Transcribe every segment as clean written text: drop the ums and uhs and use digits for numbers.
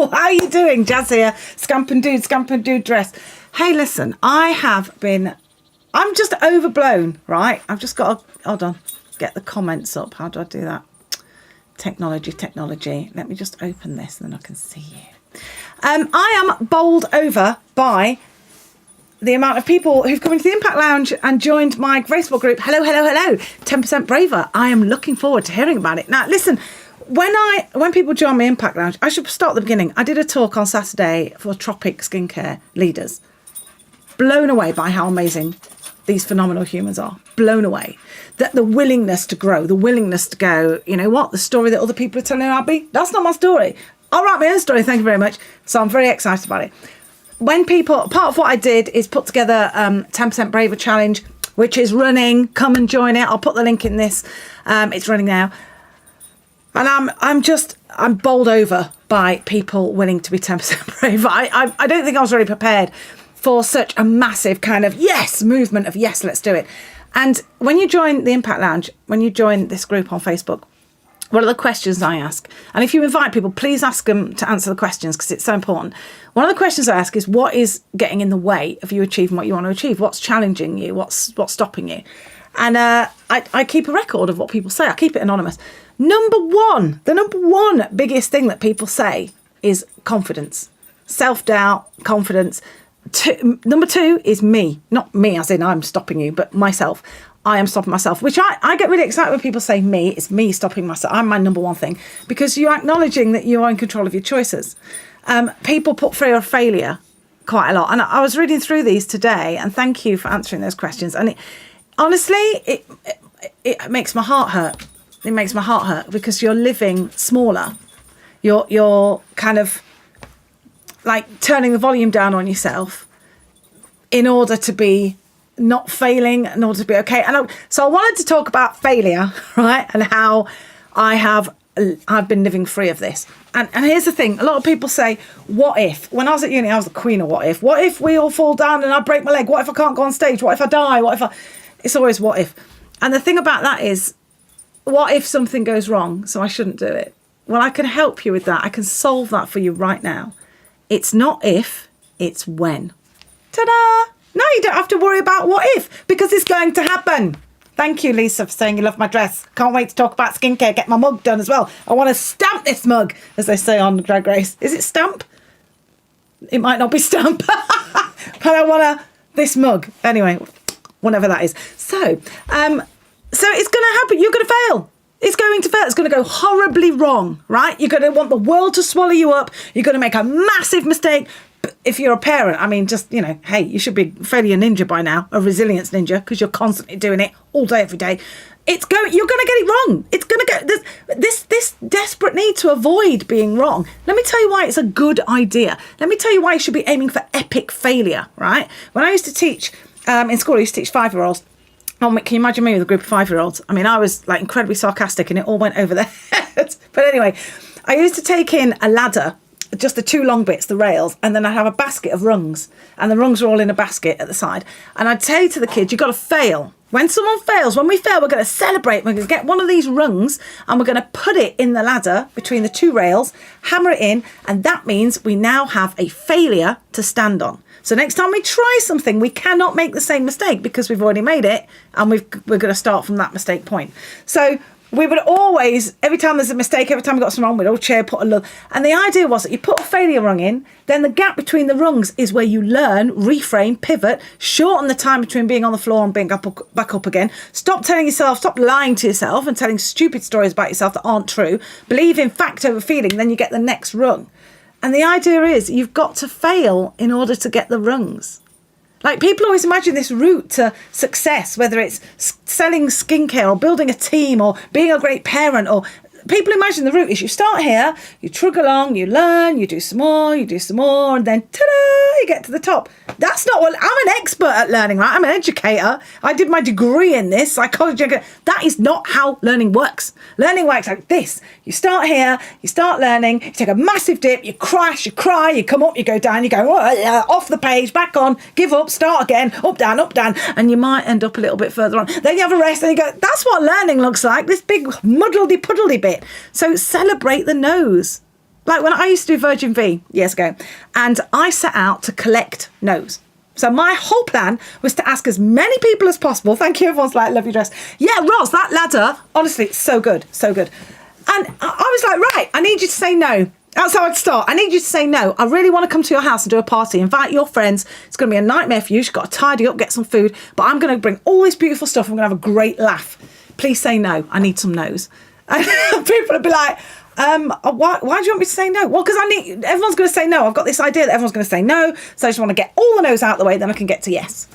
How are you doing? Jazz here. Scamp and dude dress. Hey, listen, I'm just overblown, right? I've just got to, hold on, get the comments up. How do I do that? Technology. Let me just open this and then I can see you. I am bowled over by the amount of people who've come into the Impact Lounge and joined my Facebook group. Hello. 10% Braver. I am looking forward to hearing about it. Now, listen, when people join my Impact Lounge, I should start at the beginning. I did a talk on Saturday for Tropic Skincare leaders. Blown away by how amazing these phenomenal humans are. Blown away. That the willingness to grow, the willingness to go, you know what, the story that other people are telling about me, that's not my story. I'll write my own story, thank you very much. So I'm very excited about it. When part of what I did is put together 10% Braver Challenge, which is running. Come and join it. I'll put the link in this. It's running now. And I'm bowled over by people willing to be 10% Braver. I don't think I was really prepared for such a massive kind of movement of yes, let's do it. And when you join the Impact Lounge, when you join this group on Facebook, what are the questions I ask? And if you invite people, please ask them to answer the questions because it's so important. One of the questions I ask is, what is getting in the way of you achieving what you want to achieve? What's challenging you? What's stopping you? And I keep a record of what people say. I keep it anonymous. The number one biggest thing that people say is confidence, self-doubt, confidence. Number two is me, not me as in I'm stopping you, but myself. I am stopping myself, which I get really excited when people say me. It's me stopping myself. I'm my number one thing because you're acknowledging that you are in control of your choices. People put fear of failure quite a lot. And I was reading through these today and thank you for answering those questions. And honestly, it makes my heart hurt. It makes my heart hurt because you're living smaller. You're kind of like turning the volume down on yourself in order to be not failing, in order to be okay. And so I wanted to talk about failure, right? And how I've been living free of this. And here's the thing. A lot of people say, what if? When I was at uni, I was the queen of what if. What if we all fall down and I break my leg? What if I can't go on stage? What if I die? It's always what if. And the thing about that is, what if something goes wrong? So I shouldn't do it. Well, I can help you with that. I can solve that for you right now. It's not if, it's when. Ta-da! No, you don't have to worry about what if, because it's going to happen. Thank you, Lisa, for saying you love my dress. Can't wait to talk about skincare. Get my mug done as well. I want to stamp this mug, as they say on Drag Race. Is it stamp? It might not be stamp. But I want this mug. Anyway, whatever that is. So it's going to happen. You're going to fail. It's going to fail. It's going to go horribly wrong, right? You're going to want the world to swallow you up. You're going to make a massive mistake. But if you're a parent, I mean, just, hey, you should be fairly a ninja by now, a resilience ninja, because you're constantly doing it all day, every day. You're going to get it wrong. It's going to go, this desperate need to avoid being wrong. Let me tell you why it's a good idea. Let me tell you why you should be aiming for epic failure, right? When I used to teach in school, I used to teach 5-year-olds. Oh, can you imagine me with a group of 5-year-olds? I mean, I was like incredibly sarcastic and it all went over their heads. But anyway, I used to take in a ladder, just the two long bits, the rails, and then I'd have a basket of rungs. And the rungs were all in a basket at the side. And I'd say to the kids, you've got to fail. When someone fails, when we fail, we're going to celebrate. We're going to get one of these rungs and we're going to put it in the ladder between the two rails, hammer it in, and that means we now have a failure to stand on. So next time we try something, we cannot make the same mistake because we've already made it and we're going to start from that mistake point. So we would always, every time there's a mistake, every time we got something wrong, we'd all cheer, put a love. And the idea was that you put a failure rung in, then the gap between the rungs is where you learn, reframe, pivot, shorten the time between being on the floor and being back up again. Stop lying to yourself and telling stupid stories about yourself that aren't true. Believe in fact over feeling, then you get the next rung. And the idea is you've got to fail in order to get the rungs. Like, people always imagine this route to success, whether it's selling skincare or building a team or being a great parent, or people imagine the route is you start here, you trug along, you learn, you do some more, and then ta-da, you get to the top. That's not what, I'm an expert at learning, right? I'm an educator. I did my degree in this, psychology. That is not how learning works. Learning works like this. You start here, you start learning, you take a massive dip, you crash, you cry, you come up, you go down, you go off the page, back on, give up, start again, up, down, and you might end up a little bit further on. Then you have a rest and you go, that's what learning looks like, this big muddledy-puddledy bit. So celebrate the no's. Like when I used to do Virgin V years ago, and I set out to collect no's. So my whole plan was to ask as many people as possible. Thank you, everyone's like, love your dress. Yeah, Roz, that ladder, honestly, it's so good, so good. And I was like, right, I need you to say no. That's how I'd start. I need you to say no. I really want to come to your house and do a party. Invite your friends. It's going to be a nightmare for you. You've got to tidy up, get some food. But I'm going to bring all this beautiful stuff. I'm going to have a great laugh. Please say no. I need some no's. And people would be like, why do you want me to say no? Well, because everyone's going to say no. I've got this idea that everyone's going to say no. So I just want to get all the no's out of the way. Then I can get to yes.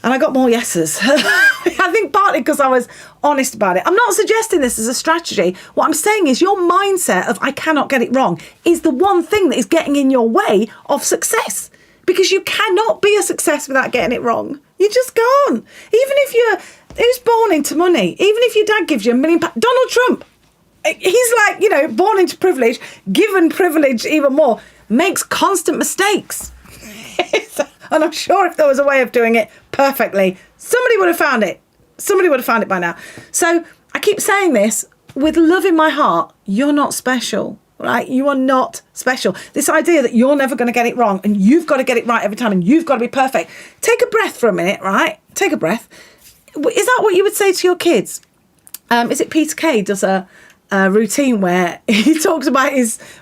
And I got more yeses. I think partly because I was honest about it. I'm not suggesting this as a strategy. What I'm saying is your mindset of I cannot get it wrong is the one thing that is getting in your way of success. Because you cannot be a success without getting it wrong. You just can't. Even if who's born into money? Even if your dad gives you £1 million, Donald Trump. He's like, born into privilege, given privilege even more, makes constant mistakes. And I'm sure if there was a way of doing it perfectly, somebody would have found it. Somebody would have found it by now. So I keep saying this with love in my heart. You're not special, right? You are not special. This idea that you're never going to get it wrong and you've got to get it right every time and you've got to be perfect. Take a breath for a minute, right? Take a breath. Is that what you would say to your kids? Is it Peter Kay does a routine where he talks about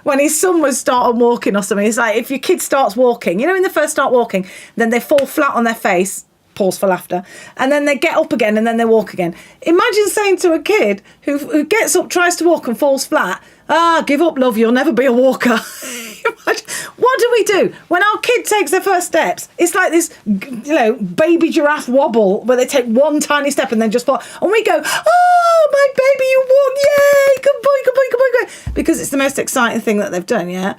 when his son was starting walking or something. It's like if your kid starts walking, when they first start walking, then they fall flat on their face, pause for laughter, and then they get up again and then they walk again. Imagine saying to a kid who gets up, tries to walk and falls flat, give up, love, you'll never be a walker. What do we do when our kid takes their first steps? It's like this, baby giraffe wobble where they take one tiny step and then just fall. And we go, oh, my baby, you walk, yay, good boy, good boy, good boy, good boy. Because it's the most exciting thing that they've done, yeah?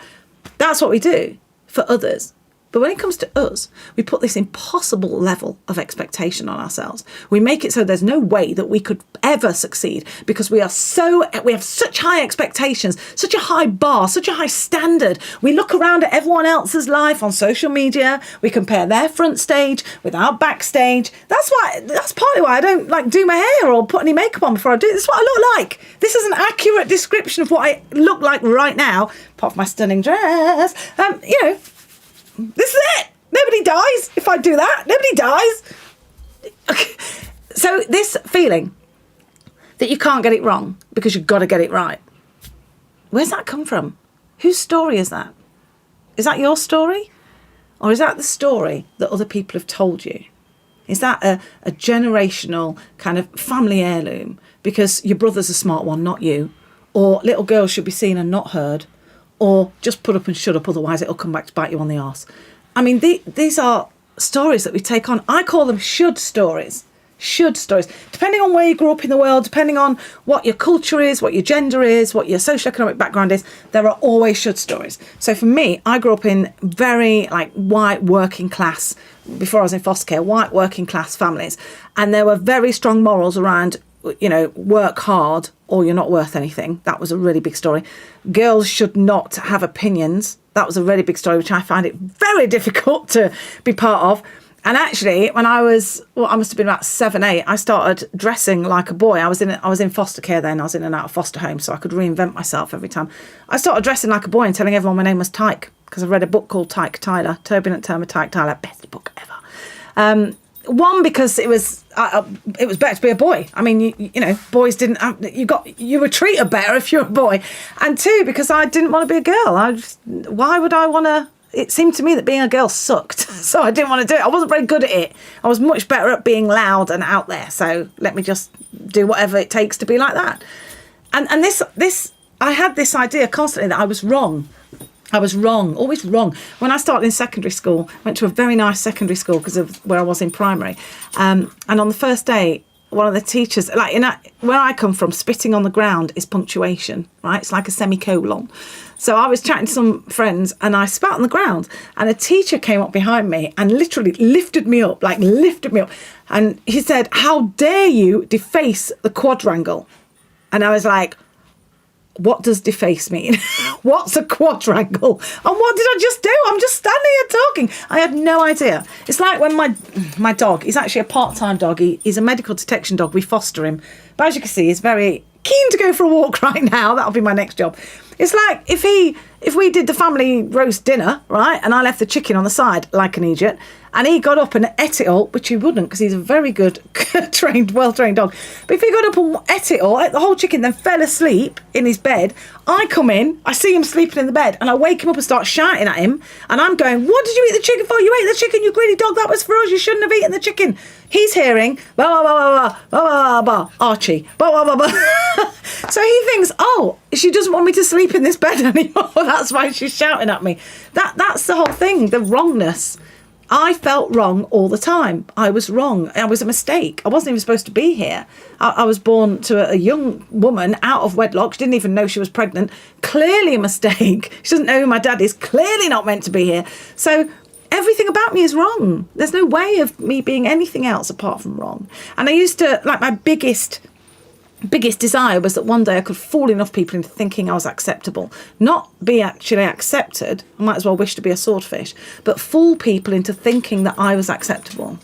That's what we do for others. But when it comes to us, we put this impossible level of expectation on ourselves. We make it so there's no way that we could ever succeed because we have such high expectations, such a high bar, such a high standard. We look around at everyone else's life on social media. We compare their front stage with our backstage. That's partly why I don't do my hair or put any makeup on before I do it. This is what I look like. This is an accurate description of what I look like right now, apart from my stunning dress. This is it. Nobody dies if I do that. Nobody dies. Okay. So this feeling that you can't get it wrong because you've got to get it right, where's that come from? Whose story is that? Is that your story? Or is that the story that other people have told you? Is that a generational kind of family heirloom because your brother's a smart one, not you? Or little girls should be seen and not heard? Or just put up and shut up, otherwise it'll come back to bite you on the arse. I mean, these are stories that we take on. I call them should stories. Should stories. Depending on where you grew up in the world, depending on what your culture is, what your gender is, what your socioeconomic background is, there are always should stories. So for me, I grew up in very white working class, before I was in foster care, white working class families. And there were very strong morals around work hard or you're not worth anything. That was a really big story. Girls should not have opinions. That was a really big story, which I find it very difficult to be part of. And actually, when I must have been about 7, 8, I started dressing like a boy. I was in foster care then. I was in and out of foster homes, so I could reinvent myself every time. I started dressing like a boy and telling everyone my name was Tyke because I read a book called Tyke Tyler, Turbulent Term of Tyke Tyler, best book ever. One, because it was better to be a boy. I mean, boys didn't have, you were treated better if you're a boy. And 2, because I didn't want to be a girl. Why would I want to? It seemed to me that being a girl sucked, so I didn't want to do it. I wasn't very good at it. I was much better at being loud and out there. So let me just do whatever it takes to be like that. And this, I had this idea constantly that I was wrong. I was wrong, always wrong. When I started in secondary school, went to a very nice secondary school because of where I was in primary. And on the first day, one of the teachers, where I come from, spitting on the ground is punctuation, right? It's like a semicolon. So I was chatting to some friends and I spat on the ground and a teacher came up behind me and literally lifted me up. And he said, "How dare you deface the quadrangle?" And I was like, what does deface mean? What's a quadrangle? And what did I just do? I'm just standing here talking. I had no idea. It's like when my dog, he's actually a part-time dog. He's a medical detection dog. We foster him. But as you can see, he's very keen to go for a walk right now. That'll be my next job. It's like if we did the family roast dinner, right, and I left the chicken on the side like an idiot, and he got up and ate it all, which he wouldn't because he's a very good, well-trained dog. But if he got up and ate it all, ate the whole chicken, then fell asleep in his bed, I come in, I see him sleeping in the bed, and I wake him up and start shouting at him, and I'm going, what did you eat the chicken for? You ate the chicken, you greedy dog, that was for us, you shouldn't have eaten the chicken. He's hearing, blah, blah, blah, blah, blah, blah, blah, Archie, blah, blah, blah, blah. So he thinks, oh, she doesn't want me to sleep in this bed anymore. That's why she's shouting at me. That's the whole thing, the wrongness. I felt wrong all the time. I was wrong. I was a mistake. I wasn't even supposed to be here. I was born to a young woman out of wedlock. She didn't even know she was pregnant. Clearly a mistake. She doesn't know who my dad is. Clearly not meant to be here. So everything about me is wrong. There's no way of me being anything else apart from wrong. And I used to, like, my biggest desire was that one day I could fool enough people into thinking I was acceptable. Not be actually accepted, I might as well wish to be a swordfish, but fool people into thinking that I was acceptable.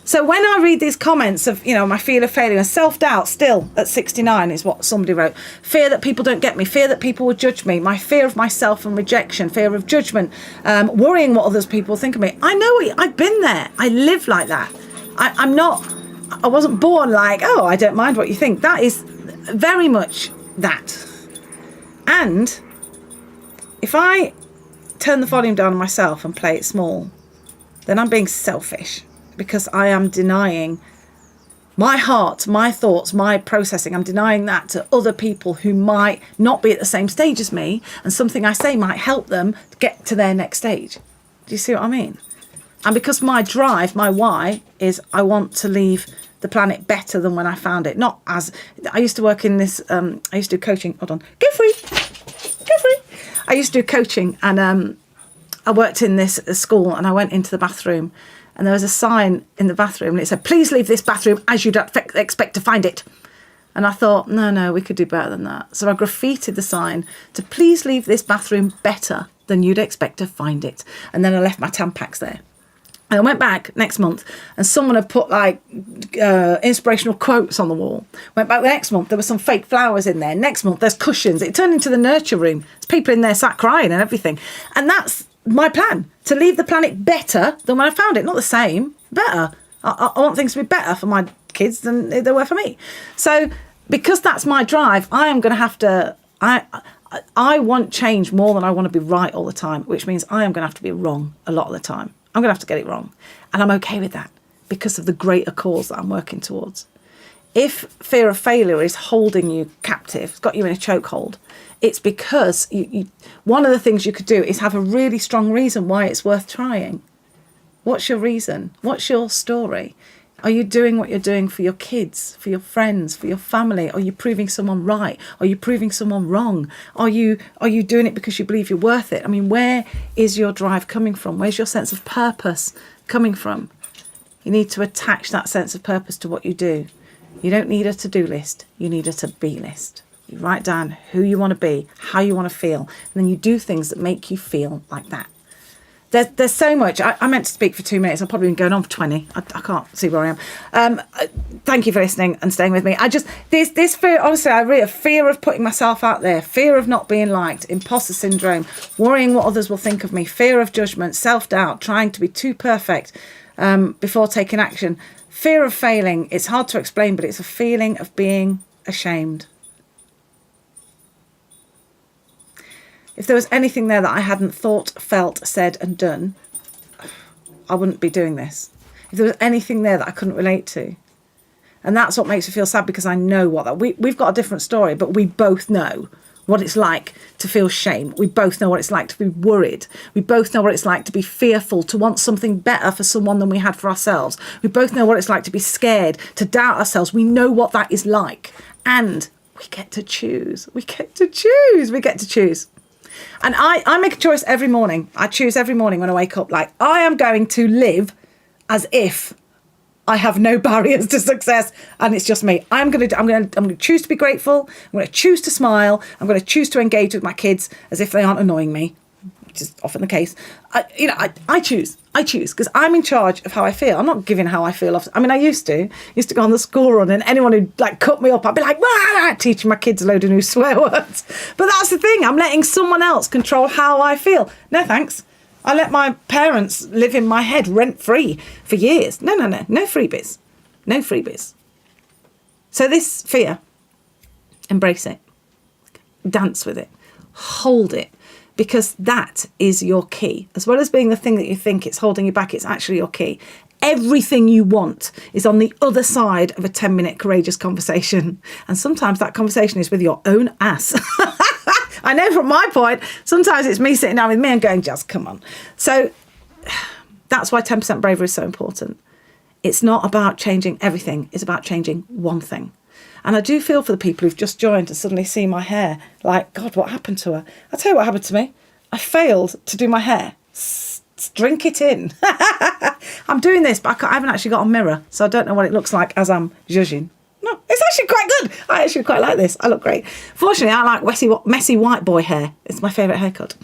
So when I read these comments of, my fear of failure and self-doubt still at 69 is what somebody wrote. Fear that people don't get me, fear that people will judge me, my fear of myself and rejection, fear of judgment, worrying what others people think of me. I know it, I've been there. I live like that. I wasn't born like, oh, I don't mind what you think. That is very much that. And if I turn the volume down on myself and play it small, then I'm being selfish because I am denying my heart, my thoughts, my processing. I'm denying that to other people who might not be at the same stage as me, and something I say might help them get to their next stage. Do you see what I mean? And because my drive, my why, is I want to leave the planet better than when I found it. Not as... I used to work in this... I used to do coaching. Hold on. Go free. I used to do coaching, and I worked in this school, and I went into the bathroom, and there was a sign in the bathroom, and it said, please leave this bathroom as you'd expect to find it. And I thought, no, we could do better than that. So I graffitied the sign to please leave this bathroom better than you'd expect to find it. And then I left my Tampax there. And I went back next month and someone had put like inspirational quotes on the wall. Went back the next month, there were some fake flowers in there. Next month, there's cushions. It turned into the nurture room. There's people in there sat crying and everything. And that's my plan, to leave the planet better than when I found it. Not the same, better. I want things to be better for my kids than they were for me. So because that's my drive, I am going to have to... I want change more than I want to be right all the time, which means I am going to have to be wrong a lot of the time. I'm going to have to get it wrong. And I'm okay with that because of the greater cause that I'm working towards. If fear of failure is holding you captive, it's got you in a chokehold, it's because one of the things you could do is have a really strong reason why it's worth trying. What's your reason? What's your story? Are you doing what you're doing for your kids, for your friends, for your family? Are you proving someone right? Are you proving someone wrong? Are you doing it because you believe you're worth it? I mean, where is your drive coming from? Where's your sense of purpose coming from? You need to attach that sense of purpose to what you do. You don't need a to-do list. You need a to-be list. You write down who you want to be, how you want to feel, and then you do things that make you feel like that. There's so much. I meant to speak for 2 minutes. I've probably been going on for 20. I can't see where I am. Thank you for listening and staying with me. This fear, honestly, I really have fear of putting myself out there, fear of not being liked, imposter syndrome, worrying what others will think of me, fear of judgment, self-doubt, trying to be too perfect before taking action, fear of failing. It's hard to explain, but it's a feeling of being ashamed. If there was anything there that I hadn't thought, felt, said and done, I wouldn't be doing this. If there was anything there that I couldn't relate to. And that's what makes me feel sad, because I know what that... We've got a different story, but we both know what it's like to feel shame. We both know what it's like to be worried. We both know what it's like to be fearful, to want something better for someone than we had for ourselves. We both know what it's like to be scared, to doubt ourselves. We know what that is like. And we get to choose. We get to choose. We get to choose. And I make a choice every morning. I choose every morning when I wake up, like, I am going to live as if I have no barriers to success and it's just me. I'm going to choose to be grateful. I'm going to choose to smile. I'm going to choose to engage with my kids as if they aren't annoying me. which is often the case, I choose because I'm in charge of how I feel. I'm not giving how I feel off. I mean, I used to go on the school run, and anyone who like cut me up, I'd be like, "Wah!" teaching my kids a load of new swear words. But that's the thing. I'm letting someone else control how I feel. No thanks. I let my parents live in my head rent free for years. No freebies. No freebies. So this fear, embrace it. Dance with it. Hold it. Because that is your key. As well as being the thing that you think it's holding you back, it's actually your key. Everything you want is on the other side of a 10-minute courageous conversation. And sometimes that conversation is with your own ass. I know from my point, sometimes it's me sitting down with me and going, just come on. So that's why 10% bravery is so important. It's not about changing everything. It's about changing one thing. And I do feel for the people who've just joined to suddenly see my hair. Like, God, what happened to her? I'll tell you what happened to me. I failed to do my hair. Drink it in. I'm doing this, but I haven't actually got a mirror, so I don't know what it looks like as I'm judging. No, it's actually quite good. I actually quite like this. I look great. Fortunately, I like messy white boy hair. It's my favourite haircut.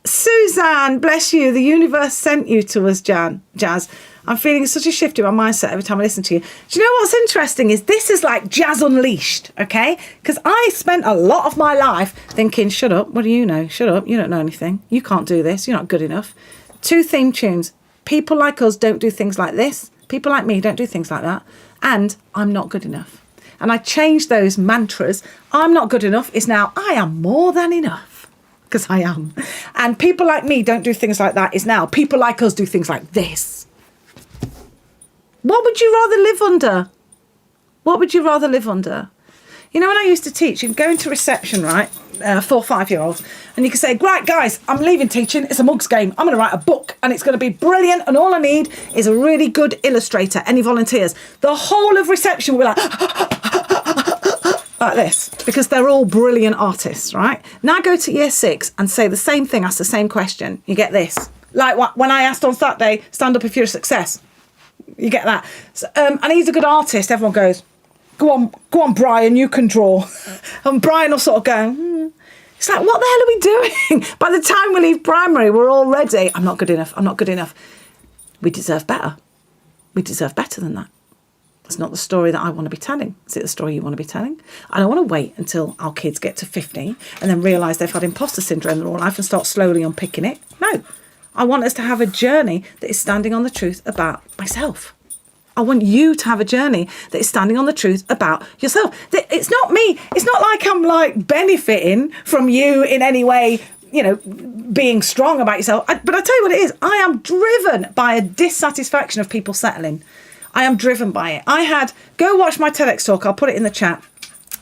Suzanne, bless you. The universe sent you to us, Jazz. I'm feeling such a shift in my mindset every time I listen to you. Do you know what's interesting is this is like Jazz Unleashed, okay? Because I spent a lot of my life thinking, shut up, what do you know? Shut up, you don't know anything. You can't do this, you're not good enough. 2 theme tunes. People like us don't do things like this. People like me don't do things like that. And I'm not good enough. And I changed those mantras. I'm not good enough is now I am more than enough. Because I am. And people like me don't do things like that is now people like us do things like this. What would you rather live under? What would you rather live under? You know, when I used to teach, you'd go into reception, right? 4 or 5-year-olds, and you could say, right, guys, I'm leaving teaching. It's a mugs game. I'm going to write a book, and it's going to be brilliant, and all I need is a really good illustrator. Any volunteers? The whole of reception will be like this, because they're all brilliant artists, right? Now go to year 6 and say the same thing, ask the same question. You get this. Like when I asked on Saturday, stand up if you're a success. You get that. So, and he's a good artist. Everyone goes, go on, Brian, you can draw. And Brian will sort of go, It's like, what the hell are we doing? By the time we leave primary, we're already, I'm not good enough. We deserve better. We deserve better than that. It's not the story that I want to be telling. Is it the story you want to be telling? I don't want to wait until our kids get to 50 and then realise they've had imposter syndrome their whole life and start slowly unpicking it. No. I want us to have a journey that is standing on the truth about myself. I want you to have a journey that is standing on the truth about yourself. It's not me. It's not like I'm like benefiting from you in any way, being strong about yourself. But I tell you what it is. I am driven by a dissatisfaction of people settling. I am driven by it. Go watch my TEDx talk. I'll put it in the chat.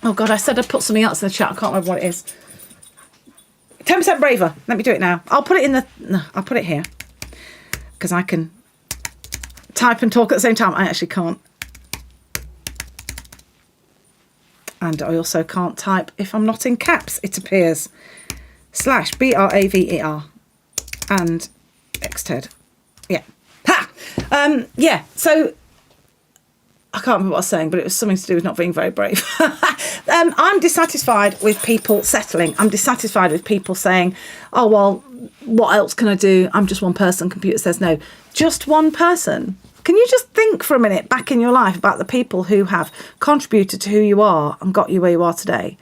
Oh God, I said I'd put something else in the chat. I can't remember what it is. 10% braver. Let me do it now. I'll put it here because I can type and talk at the same time. I actually can't. And I also can't type if I'm not in caps, it appears. /BRAVER and XTED. Yeah. Ha! Yeah. So I can't remember what I was saying, but it was something to do with not being very brave. I'm dissatisfied with people settling. I'm dissatisfied with people saying, oh, well, what else can I do? I'm just one person. Computer says no. Just one person. Can you just think for a minute back in your life about the people who have contributed to who you are and got you where you are today?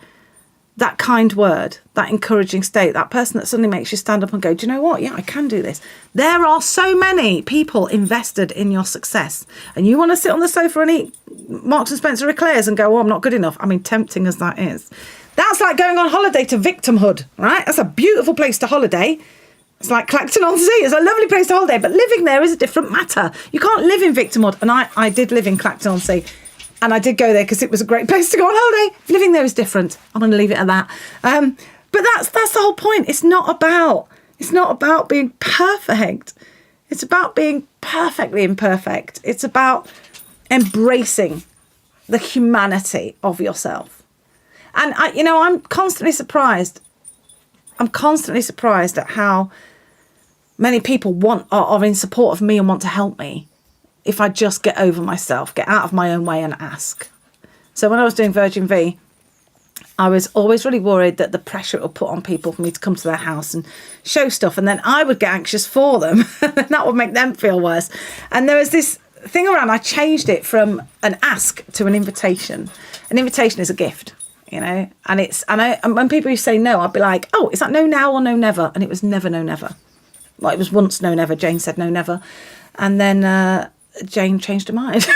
That kind word, that encouraging state, that person that suddenly makes you stand up and go, do you know what? Yeah, I can do this. There are so many people invested in your success. And you want to sit on the sofa and eat Marks and Spencer eclairs and go, oh, I'm not good enough. I mean, tempting as that is. That's like going on holiday to victimhood, right? That's a beautiful place to holiday. It's like Clacton-on-Sea. It's a lovely place to holiday, but living there is a different matter. You can't live in victimhood. And I did live in Clacton-on-Sea. And I did go there because it was a great place to go on holiday. Living there is different. I'm going to leave it at that. But that's the whole point. It's not about being perfect. It's about being perfectly imperfect. It's about embracing the humanity of yourself. And I'm constantly surprised. I'm constantly surprised at how many people are in support of me and want to help me. If I just get over myself, get out of my own way and ask. So when I was doing Virgin V, I was always really worried that the pressure it would put on people for me to come to their house and show stuff. And then I would get anxious for them. And that would make them feel worse. And there was this thing around, I changed it from an ask to an invitation. An invitation is a gift, you know, and when people say no, I'd be like, oh, is that no now or no never? And it was never no never. Like, it was once no never. Jane said no never. And then Jane changed her mind.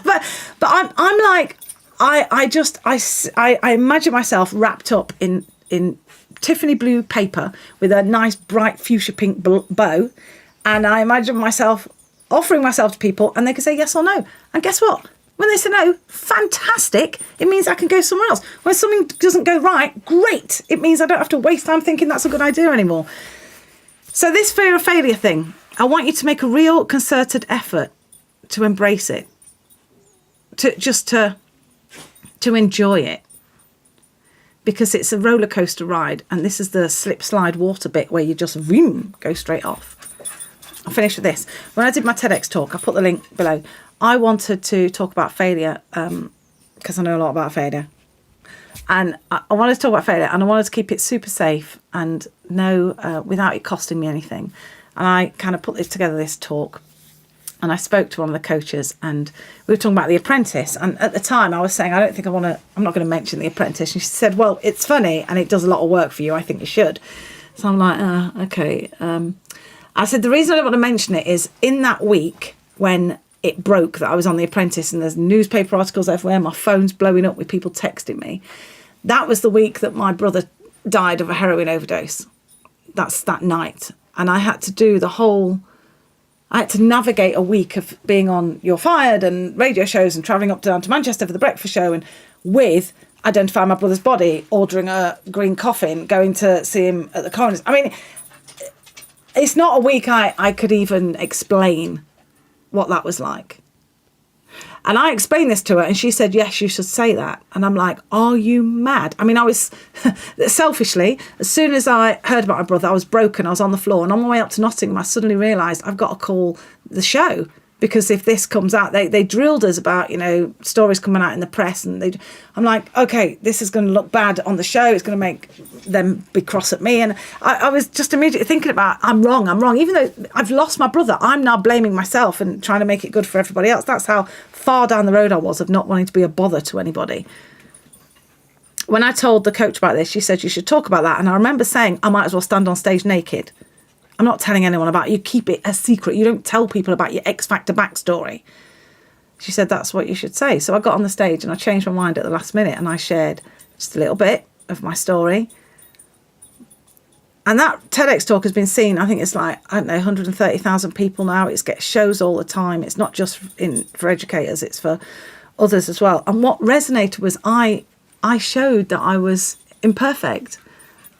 but I'm like, I imagine myself wrapped up in Tiffany blue paper with a nice bright fuchsia pink bow, and I imagine myself offering myself to people, and they can say yes or no. And guess what? When they say no, fantastic. It means I can go somewhere else. When something doesn't go right, great. It means I don't have to waste time thinking that's a good idea anymore. So this fear of failure thing, I want you to make a real concerted effort to embrace it, to enjoy it, because it's a roller coaster ride, and this is the slip slide water bit where you just vroom, go straight off. I'll finish with this. When I did my TEDx talk, I put the link below. I wanted to talk about failure because I know a lot about failure, and I wanted to talk about failure, and I wanted to keep it super safe and without it costing me anything. And I kind of put this talk. And I spoke to one of the coaches, and we were talking about The Apprentice. And at the time I was saying, I'm not going to mention The Apprentice. And she said, well, it's funny and it does a lot of work for you. I think you should. So I'm like, okay. I said, the reason I don't want to mention it is in that week when it broke that I was on The Apprentice and there's newspaper articles everywhere, my phone's blowing up with people texting me. That was the week that my brother died of a heroin overdose. That's that night. And I had to navigate a week of being on You're Fired and radio shows and travelling up down to Manchester for the breakfast show, and with identifying my brother's body, ordering a green coffin, going to see him at the coroner's. I mean, it's not a week I could even explain what that was like. And I explained this to her, and she said, yes, you should say that. And I'm like, are you mad? I mean, I was selfishly, as soon as I heard about my brother, I was broken. I was on the floor, and on my way up to Nottingham, I suddenly realised I've got to call the show, because if this comes out, they drilled us about, stories coming out in the press, and I'm like, okay, this is going to look bad on the show. It's going to make them be cross at me. And I was just immediately thinking about, I'm wrong. Even though I've lost my brother, I'm now blaming myself and trying to make it good for everybody else. That's how far down the road I was of not wanting to be a bother to anybody. When I told the coach about this, she said, you should talk about that. And I remember saying, I might as well stand on stage naked. I'm not telling anyone about it. You keep it a secret. You don't tell people about your X Factor backstory. She said, that's what you should say. So I got on the stage and I changed my mind at the last minute, and I shared just a little bit of my story. And that TEDx talk has been seen, I think it's like, 130,000 people now. It gets shows all the time. It's not just for educators, it's for others as well. And what resonated was I showed that I was imperfect.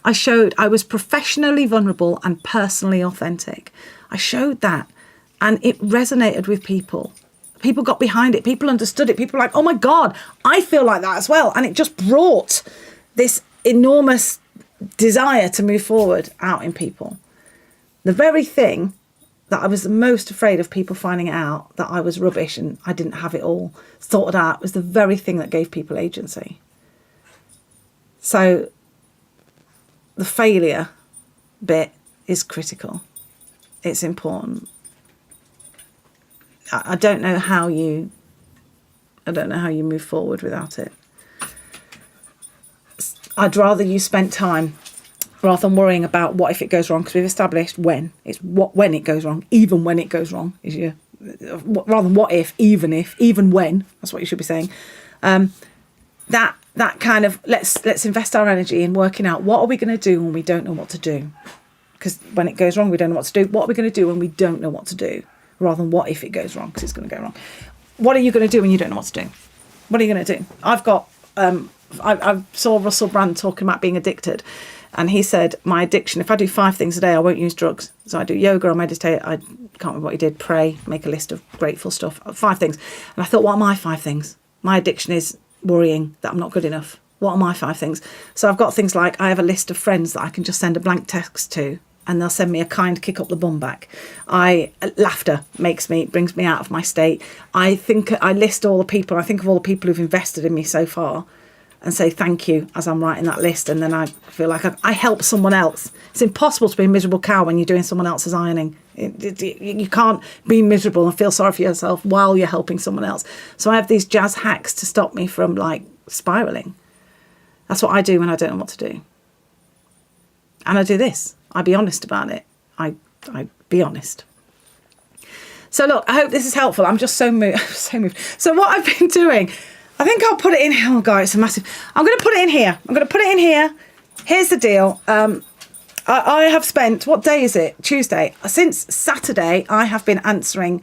I showed I was professionally vulnerable and personally authentic. I showed that, and it resonated with people. People got behind it. People understood it. People were like, oh my God, I feel like that as well. And it just brought this enormous desire to move forward out in people. The very thing that I was the most afraid of people finding out, that I was rubbish and I didn't have it all sorted out, was the very thing that gave people agency. So the failure bit is critical. It's important. I don't know how you move forward without it. I'd rather you spent time rather than worrying about what if it goes wrong, because we've established when. It's when it goes wrong, even when it goes wrong is your, rather than what if, even when. That's what you should be saying. That kind of let's invest our energy in working out what are we going to do when we don't know what to do. Because when it goes wrong, we don't know what to do. What are we going to do when we don't know what to do? Rather than what if it goes wrong, because it's going to go wrong. What are you going to do when you don't know what to do? What are you going to do? I've got, I saw Russell Brand talking about being addicted. And he said, my addiction, if I do 5 things a day, I won't use drugs. So I do yoga, I meditate, I can't remember what he did, pray, make a list of grateful stuff, 5 things. And I thought, what are my 5 things? My addiction is worrying that I'm not good enough. What are my 5 things? So I've got things like, I have a list of friends that I can just send a blank text to, and they'll send me a kind kick up the bum back. Laughter brings me out of my state. I list all the people, I think of all the people who've invested in me so far. and say thank you as I'm writing that list, and then I feel like I help someone else. It's impossible to be a miserable cow when you're doing someone else's ironing. You can't be miserable and feel sorry for yourself while you're helping someone else. So I have these jazz hacks to stop me from like spiraling. That's what I do when I don't know what to do. And I do this. I be honest about it. I be honest. So look, I hope this is helpful. I'm just so moved. So what I've been doing, I think I'll put it in here. Oh God, it's a massive. I'm going to put it in here. Here's the deal. I have spent, what day is it? Tuesday. Since Saturday, I have been answering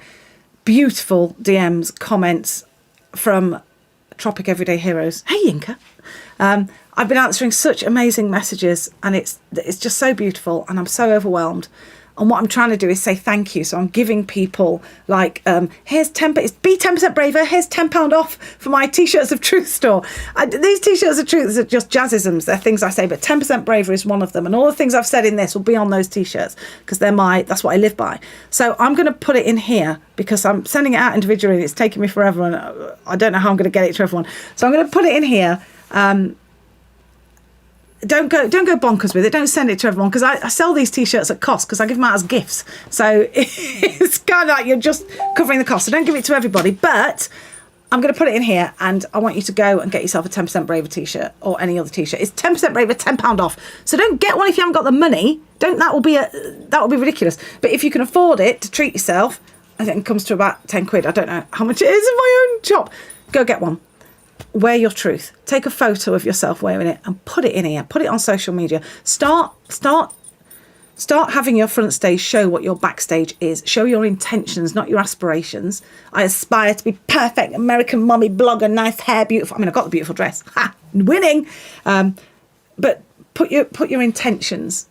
beautiful DMs, comments from Tropic Everyday Heroes. Hey, Yinka. I've been answering such amazing messages, and it's just so beautiful, and I'm so overwhelmed. And what I'm trying to do is say thank you. So I'm giving people like, here's be 10% braver. Here's £10 off for my T-shirts of truth store. These T-shirts of truth are just jazzisms. They're things I say, but 10% braver is one of them. And all the things I've said in this will be on those T-shirts because that's what I live by. So I'm going to put it in here because I'm sending it out individually. It's taking me forever, and I don't know how I'm going to get it to everyone. So I'm going to put it in here. Don't go bonkers with it. Don't send it to everyone because I sell these T-shirts at cost because I give them out as gifts. So it's kind of like you're just covering the cost. So don't give it to everybody. But I'm going to put it in here, and I want you to go and get yourself a 10% Braver T-shirt or any other T-shirt. It's 10% Braver, £10 off. So don't get one if you haven't got the money. That will be ridiculous. But if you can afford it to treat yourself, I think it comes to about 10 quid. I don't know how much it is in my own shop. Go get one. Wear your truth. Take a photo of yourself wearing it and put it in here. Put it on social media. Start having your front stage show what your backstage is. Show your intentions, not your aspirations. I aspire to be perfect American mummy blogger, nice hair, beautiful. I mean, I've got the beautiful dress. Ha! Winning. But put your intentions.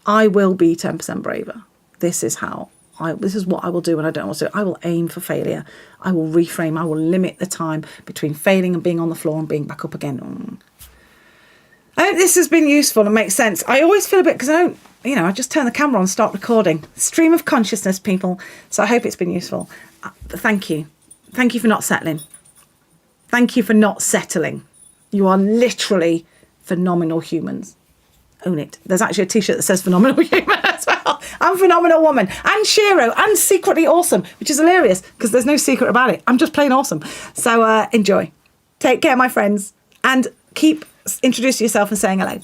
I will be 10% braver. This is what I will do when I don't want to. I will aim for failure. I will reframe. I will limit the time between failing and being on the floor and being back up again. I hope this has been useful and makes sense. I always feel a bit, because I just turn the camera on and start recording. Stream of consciousness, people. So I hope it's been useful. Thank you. Thank you for not settling. Thank you for not settling. You are literally phenomenal humans. Own it. There's actually a T-shirt that says phenomenal human as well. I'm phenomenal woman and Shiro and secretly awesome, which is hilarious because there's no secret about it. I'm just plain awesome. So enjoy. Take care, my friends, and keep introducing yourself and saying hello.